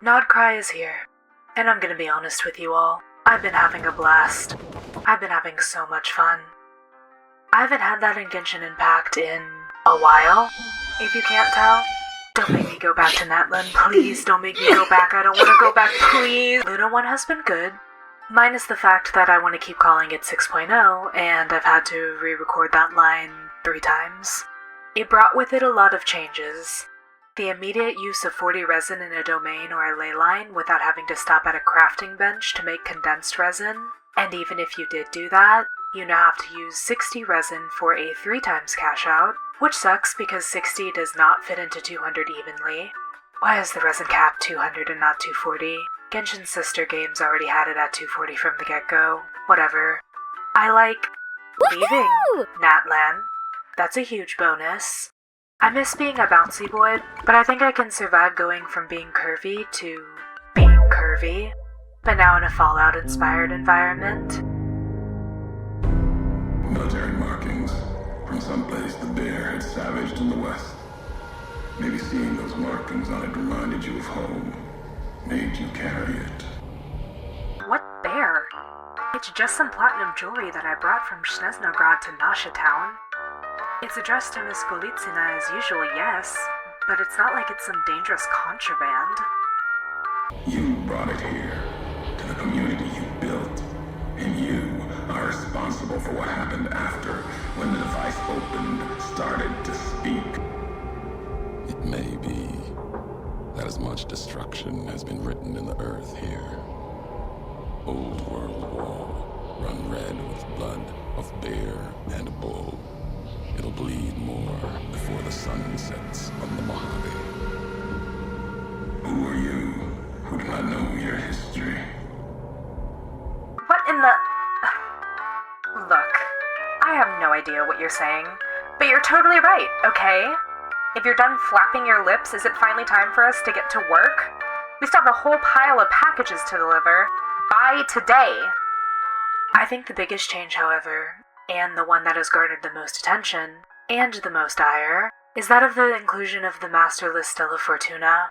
Nodcry is here, and I'm gonna be honest with you all. I've been having a blast. I've been having so much fun. I haven't had that in Genshin Impact in a while, if you can't tell. Don't make me go back to Natlan, please don't make me go back, I don't want to go back, please! Luna 1 has been good, minus the fact that I want to keep calling it 6.0, and I've had to re-record that line 3 times. It brought with it a lot of changes. The immediate use of 40 resin in a domain or a ley line without having to stop at a crafting bench to make condensed resin, and even if you did do that, you now have to use 60 resin for a 3 times cash out, which sucks because 60 does not fit into 200 evenly. Why is the resin cap 200 and not 240? Genshin's sister games already had it at 240 from the get-go. Whatever. I like leaving Natlan. That's a huge bonus. I miss being a bouncy boy, but I think I can survive going from being curvy to being curvy, but now in a Fallout-inspired environment. Military markings. From someplace the bear had savaged in the west. Maybe seeing those markings on it reminded you of home, made you carry it. What bear? It's just some platinum jewelry that I brought from Snezhnograd to Nasha Town. It's addressed to Miss Golitsina as usual, yes, but it's not like it's some dangerous contraband. You brought it here, to the community you built, and you are responsible for what happened after, when the device opened, started to speak. It may be that as much destruction has been written in the earth here. Old world wall, run red with blood of bear and bull. It'll bleed more before the sun sets on the Mojave. Who are you, who do not know your history? What in the... Look, I have no idea what you're saying, but you're totally right, okay? If you're done flapping your lips, is it finally time for us to get to work? We still have a whole pile of packages to deliver. By today! I think the biggest change, however, and the one that has garnered the most attention, and the most ire, is that of the inclusion of the Masterless Stella Fortuna.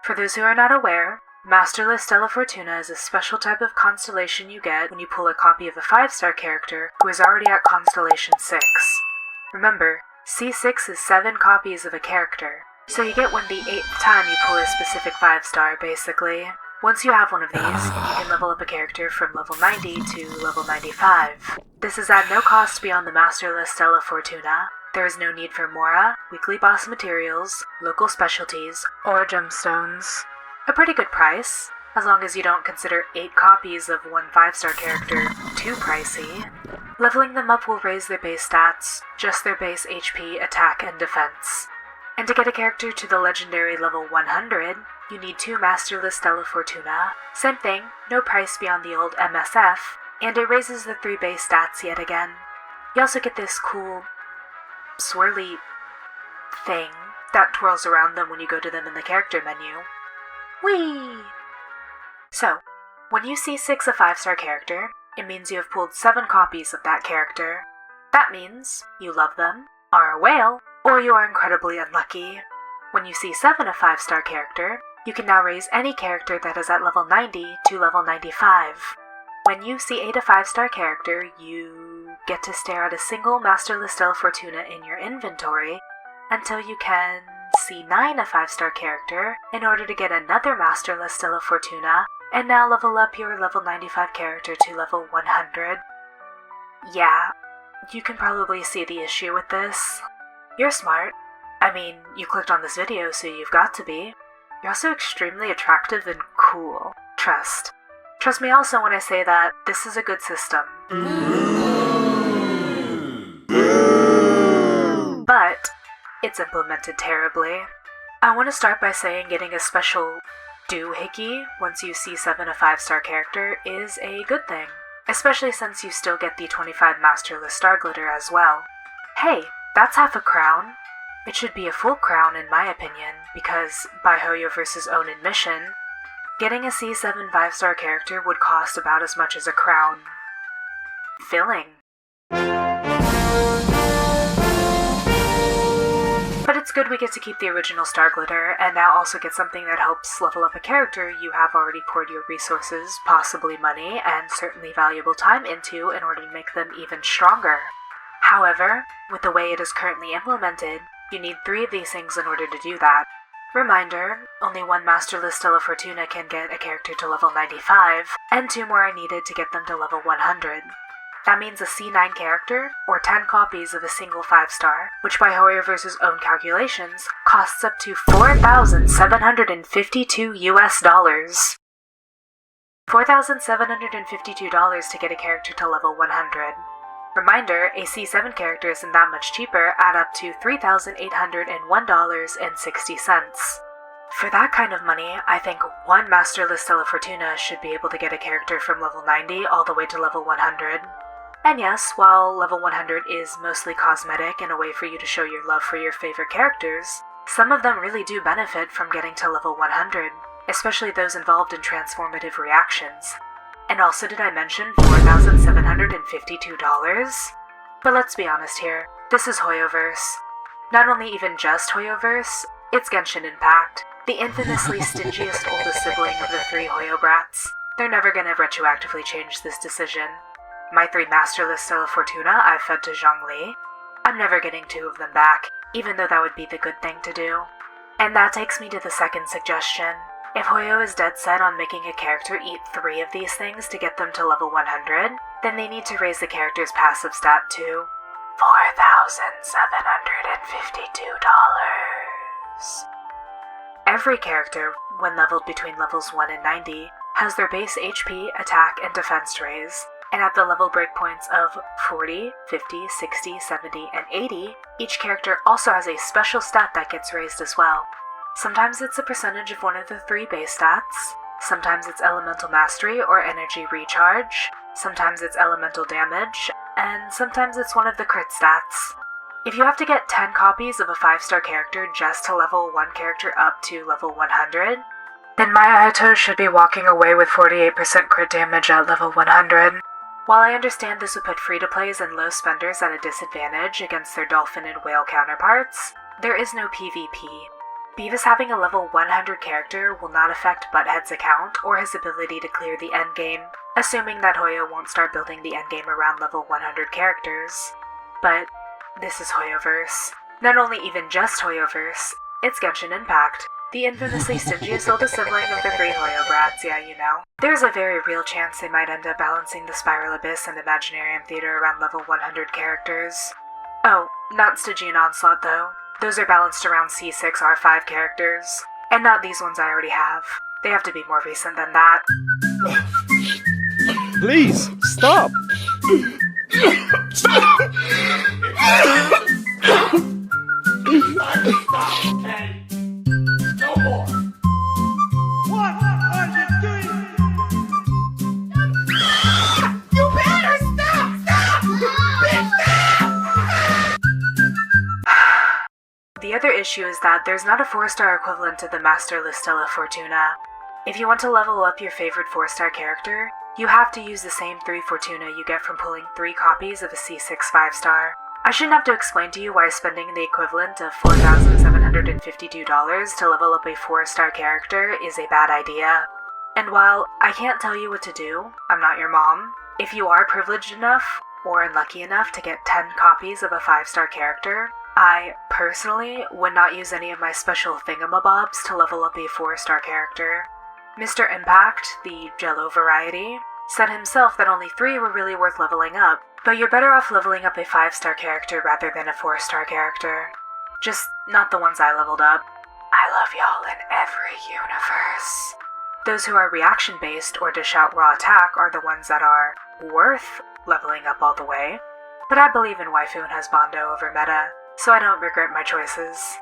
For those who are not aware, Masterless Stella Fortuna is a special type of constellation you get when you pull a copy of a 5-star character who is already at Constellation 6. Remember, C6 is 7 copies of a character, so you get one the 8th time you pull a specific 5-star, basically. Once you have one of these, you can level up a character from level 90 to level 95. This is at no cost beyond the Masterless Stella Fortuna. There is no need for Mora, weekly boss materials, local specialties, or gemstones. A pretty good price, as long as you don't consider 8 copies of one 5-star character too pricey. Leveling them up will raise their base stats, just their base HP, attack, and defense. And to get a character to the legendary level 100, you need 2 Masterless Stella Fortuna. Same thing, no price beyond the old MSF, and it raises the 3 base stats yet again. You also get this cool, swirly thing that twirls around them when you go to them in the character menu. Whee! So, when you see 6 a 5-star character, it means you have pulled 7 copies of that character. That means you love them, are a whale, or you are incredibly unlucky. When you see 7 a 5-star character, you can now raise any character that is at level 90 to level 95. When you see 8 a 5-star character, you get to stare at a single Masterless Stella Fortuna in your inventory until you can see 9 a 5-star character in order to get another Masterless Stella Fortuna and now level up your level 95 character to level 100. Yeah, you can probably see the issue with this. You're smart. I mean, you clicked on this video, so you've got to be. You're also extremely attractive and cool. Trust. Trust me also when I say that this is a good system. But it's implemented terribly. I want to start by saying getting a special doohickey once you see 7 a 5-star character is a good thing, especially since you still get the 25 Masterless Star Glitter as well. Hey, that's half a crown. It should be a full crown in my opinion, because by Hoyo vs. Own admission, getting a C7 5-star character would cost about as much as a crown filling. But it's good we get to keep the original Star Glitter, and now also get something that helps level up a character you have already poured your resources, possibly money, and certainly valuable time into in order to make them even stronger. However, with the way it is currently implemented, you need 3 of these things in order to do that. Reminder, only one Masterless Stella Fortuna can get a character to level 95, and 2 more are needed to get them to level 100. That means a C9 character, or 10 copies of a single 5-star, which by Hoyoverse's own calculations, costs up to $4,752 US. $4,752 to get a character to level 100. Reminder, a C7 character isn't that much cheaper, add up to $3,801.60. For that kind of money, I think one Masterless Stella Fortuna should be able to get a character from level 90 all the way to level 100. And yes, while level 100 is mostly cosmetic and a way for you to show your love for your favorite characters, some of them really do benefit from getting to level 100, especially those involved in transformative reactions. And also, did I mention $4,752? But let's be honest here, this is Hoyoverse. Not only even just Hoyoverse, it's Genshin Impact, the infamously stingiest oldest sibling of the 3 Hoyo brats. They're never gonna retroactively change this decision. My 3 Masterless Stella Fortuna I've fed to Zhongli. I'm never getting 2 of them back, even though that would be the good thing to do. And that takes me to the second suggestion. If Hoyo is dead set on making a character eat 3 of these things to get them to level 100, then they need to raise the character's passive stat to $4,752. Every character, when leveled between levels 1 and 90, has their base HP, attack, and defense raise, and at the level breakpoints of 40, 50, 60, 70, and 80, each character also has a special stat that gets raised as well. Sometimes it's a percentage of one of the 3 base stats, sometimes it's elemental mastery or energy recharge, sometimes it's elemental damage, and sometimes it's one of the crit stats. If you have to get 10 copies of a 5-star character just to level one character up to level 100, then Maya should be walking away with 48% crit damage at level 100. While I understand this would put free-to-plays and low spenders at a disadvantage against their dolphin and whale counterparts, there is no PvP. Beavis having a level 100 character will not affect Butthead's account or his ability to clear the endgame, assuming that Hoyo won't start building the endgame around level 100 characters. But this is Hoyoverse. Not only even just Hoyoverse, it's Genshin Impact, the infamously stingiest oldest sibling of the 3 Hoyo brats, yeah, you know. There's a very real chance they might end up balancing the Spiral Abyss and Imaginarium Theater around level 100 characters. Oh, not Stygian Onslaught though. Those are balanced around C6 R5 characters. And not these ones I already have. They have to be more recent than that. Please, stop! Hey, no more! What are you doing? You better stop! Stop! Bitch, stop! The other issue is that there's not a 4-star equivalent to the Masterless Stella Fortuna. If you want to level up your favorite 4-star character, you have to use the same 3 Fortuna you get from pulling 3 copies of a C6 5-star. I shouldn't have to explain to you why spending the equivalent of $4,752 to level up a 4-star character is a bad idea. And while I can't tell you what to do, I'm not your mom, if you are privileged enough, or unlucky enough to get 10 copies of a 5-star character, I, personally, would not use any of my special thingamabobs to level up a 4-star character. Mr. Impact, the Jello variety, said himself that only 3 were really worth leveling up, but you're better off leveling up a 5-star character rather than a 4-star character. Just not the ones I leveled up. I love y'all in every universe. Those who are reaction-based or dish out raw attack are the ones that are worth leveling up all the way, but I believe in waifu and husbando over meta, so I don't regret my choices.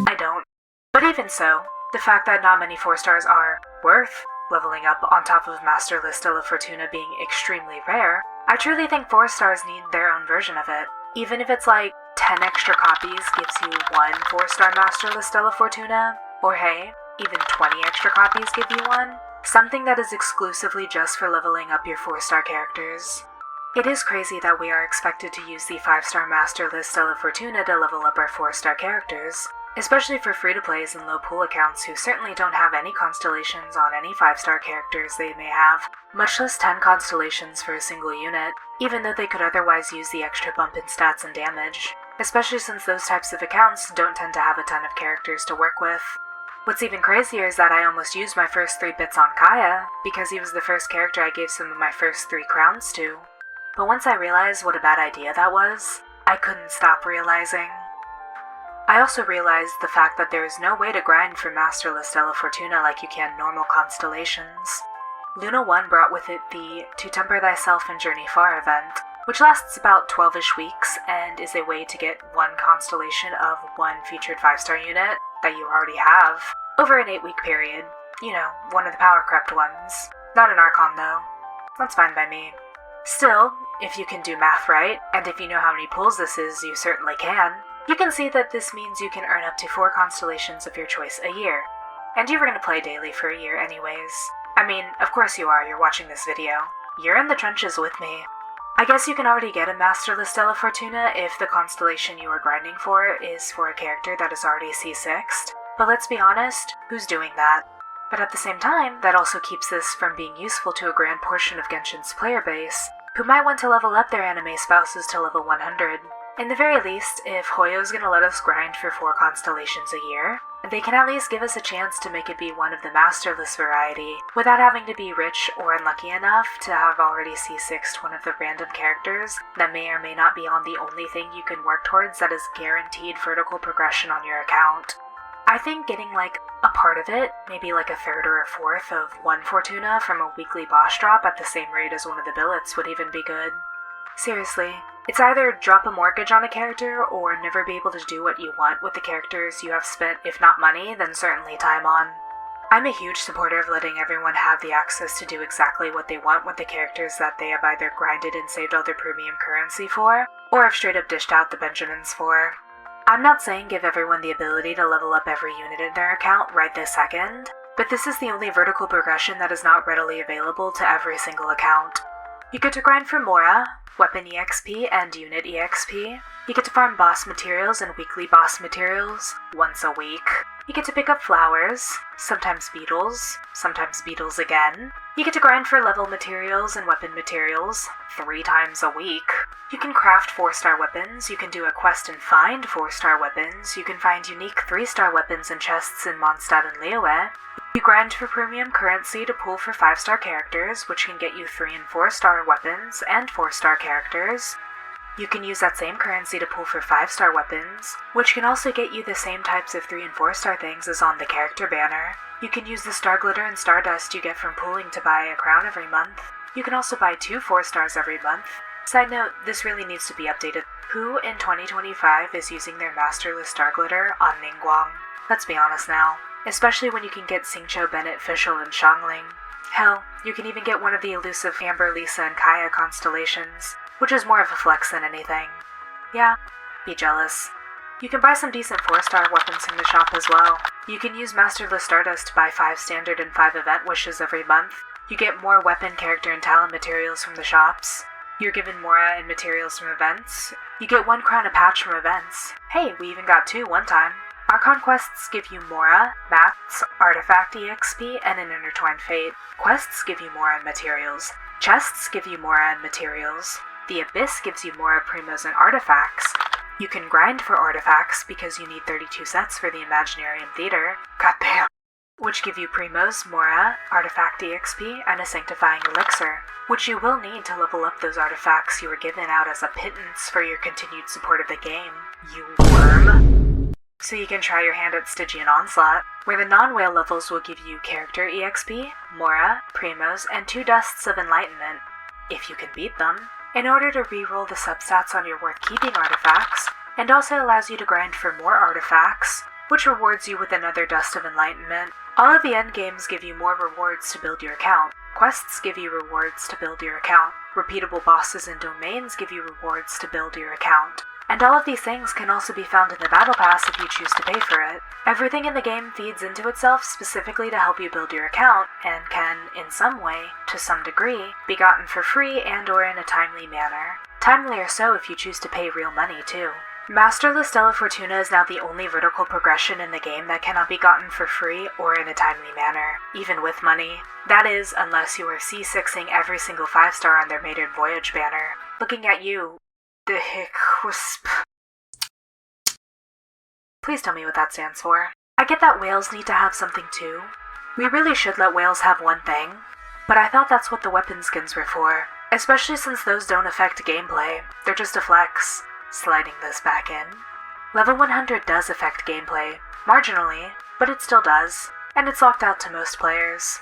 I don't. But even so, the fact that not many 4-stars are worth leveling up on top of Masterless Stella Fortuna being extremely rare, I truly think 4-stars need their own version of it. Even if it's like 10 extra copies gives you 1 4-star Masterless Stella Fortuna, or hey, even 20 extra copies give you 1, something that is exclusively just for leveling up your 4-star characters. It is crazy that we are expected to use the 5-star Masterless Stella Fortuna to level up our 4-star characters, especially for free-to-plays and low-pool accounts who certainly don't have any constellations on any 5-star characters they may have, much less 10 constellations for a single unit, even though they could otherwise use the extra bump in stats and damage, especially since those types of accounts don't tend to have a ton of characters to work with. What's even crazier is that I almost used my first 3 bits on Kaya, because he was the first character I gave some of my first 3 crowns to. But once I realized what a bad idea that was, I couldn't stop realizing. I also realized the fact that there is no way to grind for Masterless Stella Fortuna like you can normal constellations. Luna 1 brought with it the To Temper Thyself and Journey Far event, which lasts about 12-ish weeks and is a way to get 1 constellation of 1 featured 5-star unit that you already have over an 8-week period. You know, one of the power crept ones. Not an Archon though. That's fine by me. Still, if you can do math right, and if you know how many pulls this is, you certainly can, you can see that this means you can earn up to 4 constellations of your choice a year. And you were going to play daily for a year anyways. I mean, of course you are, you're watching this video. You're in the trenches with me. I guess you can already get a Masterless Stella Fortuna if the constellation you are grinding for is for a character that is already C6'd, but let's be honest, who's doing that? But at the same time, that also keeps this from being useful to a grand portion of Genshin's player base, who might want to level up their anime spouses to level 100. In the very least, if Hoyo's gonna let us grind for 4 constellations a year, they can at least give us a chance to make it be one of the Masterless variety, without having to be rich or unlucky enough to have already C6'd one of the random characters that may or may not be on the only thing you can work towards that is guaranteed vertical progression on your account. I think getting like a part of it, maybe like a third or a fourth of 1 Fortuna from a weekly boss drop at the same rate as one of the billets would even be good. Seriously, it's either drop a mortgage on a character or never be able to do what you want with the characters you have spent, if not money, then certainly time on. I'm a huge supporter of letting everyone have the access to do exactly what they want with the characters that they have either grinded and saved all their premium currency for, or have straight up dished out the Benjamins for. I'm not saying give everyone the ability to level up every unit in their account right this second, but this is the only vertical progression that is not readily available to every single account. You get to grind for Mora, Weapon EXP, and Unit EXP. You get to farm boss materials and weekly boss materials once a week. You get to pick up flowers, sometimes beetles again. You get to grind for level materials and weapon materials 3 times a week. You can craft 4-star weapons, you can do a quest and find 4-star weapons, you can find unique 3-star weapons and chests in Mondstadt and Liyue. You grind for premium currency to pull for 5-star characters, which can get you 3 and 4-star weapons and 4-star characters. You can use that same currency to pull for 5-star weapons, which can also get you the same types of 3 and 4-star things as on the character banner. You can use the star glitter and stardust you get from pulling to buy a crown every month. You can also buy 2 4-stars every month. Side note, this really needs to be updated. Who in 2025 is using their Masterless Star Glitter on Ningguang? Let's be honest now. Especially when you can get Xingqiu, Bennett, Fischl, and Xiangling. Hell, you can even get one of the elusive Amber, Lisa, and Kaya constellations, which is more of a flex than anything. Yeah, be jealous. You can buy some decent 4-star weapons from the shop as well. You can use Masterless Stardust to buy 5 standard and 5 event wishes every month. You get more weapon, character, and talent materials from the shops. You're given Mora and materials from events. You get 1 crown a patch from events. Hey, we even got 2 one time. Archon quests give you Mora, Mats, Artifact EXP, and an Intertwined Fate. Quests give you Mora and materials. Chests give you Mora and materials. The Abyss gives you Mora, Primos, and Artifacts. You can grind for artifacts because you need 32 sets for the Imaginarium Theater. Goddamn. Which give you Primos, Mora, Artifact EXP, and a Sanctifying Elixir, which you will need to level up those artifacts you were given out as a pittance for your continued support of the game, you worm. So you can try your hand at Stygian Onslaught, where the non-whale levels will give you Character EXP, Mora, Primos, and 2 Dusts of Enlightenment, if you can beat them, in order to reroll the substats on your worth-keeping artifacts, and also allows you to grind for more artifacts, which rewards you with another Dust of Enlightenment. All of the endgames give you more rewards to build your account. Quests give you rewards to build your account. Repeatable bosses and domains give you rewards to build your account. And all of these things can also be found in the Battle Pass if you choose to pay for it. Everything in the game feeds into itself specifically to help you build your account, and can, in some way, to some degree, be gotten for free and or in a timely manner. Timely or so if you choose to pay real money, too. Masterless Stella Fortuna is now the only vertical progression in the game that cannot be gotten for free or in a timely manner, even with money. That is, unless you are C6ing every single 5-star on their maiden voyage banner. Looking at you, the hick wisp. Please tell me what that stands for. I get that whales need to have something too. We really should let whales have one thing, but I thought that's what the weapon skins were for, especially since those don't affect gameplay, they're just a flex. Sliding this back in. Level 100 does affect gameplay, marginally, but it still does, and it's locked out to most players.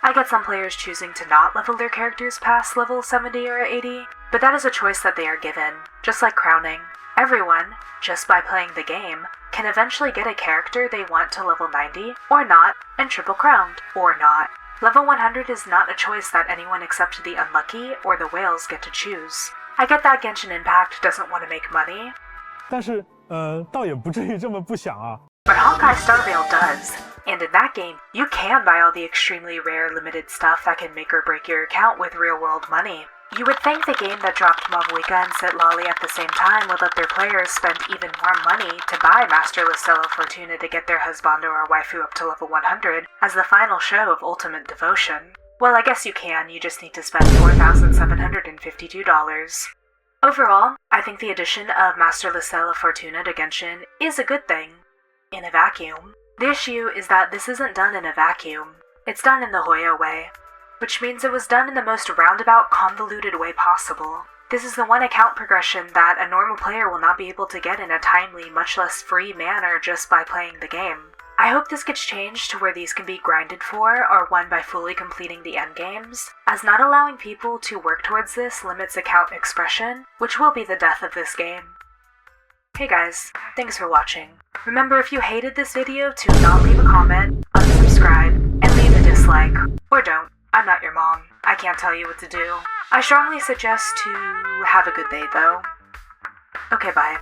I get some players choosing to not level their characters past level 70 or 80, but that is a choice that they are given, just like crowning. Everyone, just by playing the game, can eventually get a character they want to level 90, or not, and triple crowned, or not. Level 100 is not a choice that anyone except the unlucky or the whales get to choose. I get that Genshin Impact doesn't want to make money, 但是倒也不至于这么不想啊。 but Honkai Star Rail does. And in that game, you can buy all the extremely rare limited stuff that can make or break your account with real-world money. You would think the game that dropped Mavuika and Sitlali at the same time would let their players spend even more money to buy Masterless Stella Fortuna to get their husbando or waifu up to level 100 as the final show of ultimate devotion. Well, I guess you can, you just need to spend $4,752. Overall, I think the addition of Masterless Stella Fortuna to Genshin is a good thing. In a vacuum. The issue is that this isn't done in a vacuum. It's done in the Hoyo way, which means it was done in the most roundabout, convoluted way possible. This is the one account progression that a normal player will not be able to get in a timely, much less free manner just by playing the game. I hope this gets changed to where these can be grinded for or won by fully completing the endgames, as not allowing people to work towards this limits account expression, which will be the death of this game. Hey guys, thanks for watching. Remember, if you hated this video, to not leave a comment, unsubscribe, and leave a dislike. Or don't. I'm not your mom. I can't tell you what to do. I strongly suggest to have a good day though. Okay, bye.